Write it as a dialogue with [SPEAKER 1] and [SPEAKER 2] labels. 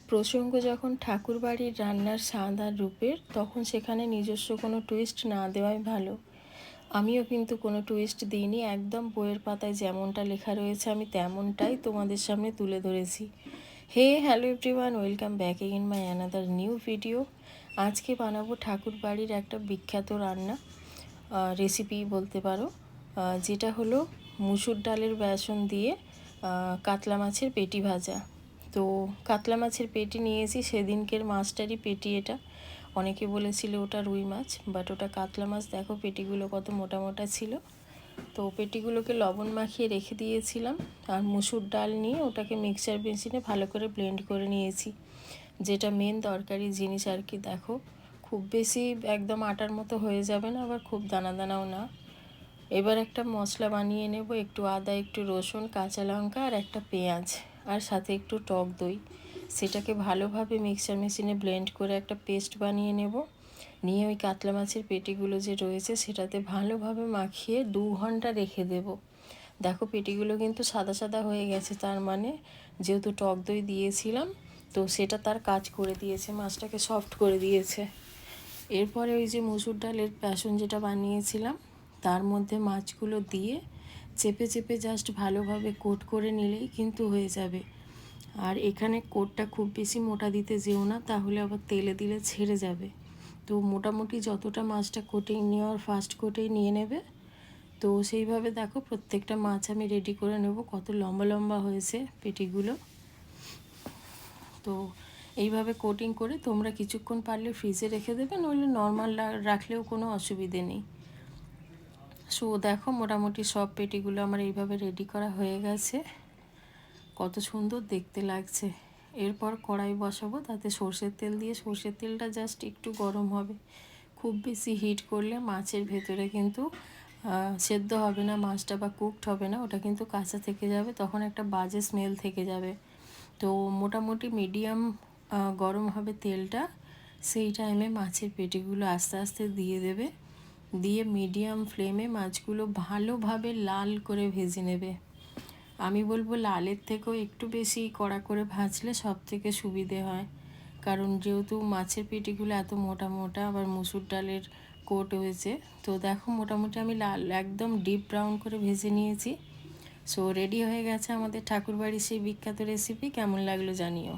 [SPEAKER 1] প্রসঙ্গ যখন ঠাকুরবাড়ির রান্নার স্বাদ আর রূপের, তখন সেখানে নিজস্ব কোনো টুইস্ট না দেওয়াই ভালো। আমিও কিন্তু কোনো টুইস্ট দিইনি, একদম বইয়ের পাতায় যেমনটা লেখা রয়েছে আমি তেমনটাই তোমাদের সামনে তুলে ধরেছি। Hello everyone, welcome back again my another new video. আজকে বানাবো ঠাকুরবাড়ির একটা বিখ্যাত রান্না, রেসিপি বলতে পারো, যেটা হলো মুসুর ডালের বেসন দিয়ে কাতলা মাছের পেটি ভাজা। তো কাতলা মাছের পেটি নিয়েছি, সেদিনকের মাছটারই পেটি এটা। অনেকে বলেছিল ওটা রুই মাছ, বাট ওটা কাতলা মাছ। দেখো পেটিগুলো কত মোটা মোটা ছিল। তো পেটিগুলোকে লবণ মাখিয়ে রেখে দিয়েছিলাম, আর মুসুর ডাল নিয়ে ওটাকে মিক্সচার মেশিনে ভালো করে ব্লেন্ড করে নিয়েছি, যেটা মেন দরকারি জিনিস আর কি। দেখো খুব বেশি একদম আটার মতো হয়ে যাবে না, আবার খুব দানা দানাও না। এবার একটা মশলা বানিয়ে নেব, একটু আদা, একটু রসুন, কাঁচা লঙ্কা আর একটা পেঁয়াজ, আর সাথে একটু টক দই। সেটাকে ভালোভাবে মিক্সচার মেশিনে ব্লেন্ড করে একটা পেস্ট বানিয়ে নেব। নিয়ে ওই কাতলা মাছের পেটিগুলো যে রয়েছে সেটাতে ভালোভাবে মাখিয়ে 2 ঘন্টা রেখে দেব। দেখো পেটিগুলো কিন্তু সাদা সাদা হয়ে গেছে, তার মানে যেহেতু টক দই দিয়েছিলাম তো সেটা তার কাজ করে দিয়েছে, মাছটাকে সফট করে দিয়েছে। এরপরে ওই যে মুসুর ডালের বেসন যেটা বানিয়েছিলাম তার মধ্যে মাছগুলো দিয়ে চেপে চেপে জাস্ট ভালোভাবে কোট করে নিলেই কিন্তু হয়ে যাবে। আর এখানে কোটটা খুব বেশি মোটা দিতে যেও না, তাহলে আবার তেলে দিলে ছেড়ে যাবে। তো মোটামুটি যতটা মাছটা কোটেই নেওয়ার ফার্স্ট কোটেই নিয়ে নেবে। তো সেইভাবে দেখো প্রত্যেকটা মাছ আমি রেডি করে নেব। কত লম্বা লম্বা হয়েছে পেটিগুলো। তো এইভাবে কোটিং করে তোমরা কিছুক্ষণ পারলে ফ্রিজে রেখে দেবে, নইলে নর্মাল রাখলেও কোনো অসুবিধে নেই। সো দেখো মোটামুটি সব পেটিগুলো আমার এইভাবে রেডি করা হয়ে গেছে। কত সুন্দর দেখতে লাগছে। এরপর কড়াই বসাবো, তাতে সর্ষের তেল দিয়ে, সর্ষের তেলটা জাস্ট একটু গরম হবে। খুব বেশি হিট করলে মাছের ভেতরে কিন্তু সেদ্ধ হবে না মাছটা, বা কুকড হবে না, ওটা কিন্তু কাঁচা থেকে যাবে, তখন একটা বাজে স্মেল থেকে যাবে। তো মোটামুটি মিডিয়াম গরম হবে তেলটা, সেই টাইমে মাছের পেটিগুলো আস্তে আস্তে দিয়ে দেবে। দিয়ে মিডিয়াম ফ্লেমে মাছগুলো ভালোভাবে লাল করে ভেজে নেবে। আমি বলবো লালের থেকেও একটু বেশি কড়া করে ভাজলে সব থেকে সুবিধে হয়, কারণ যেহেতু মাছের পেটিগুলো এত মোটা মোটা, আবার মুসুর ডালের কোট হয়েছে। তো দেখো মোটামুটি আমি লাল একদম ডিপ ব্রাউন করে ভেজে নিয়েছি। সো রেডি হয়ে গেছে আমাদের ঠাকুরবাড়ির সেই বিখ্যাত রেসিপি। কেমন লাগলো জানিও।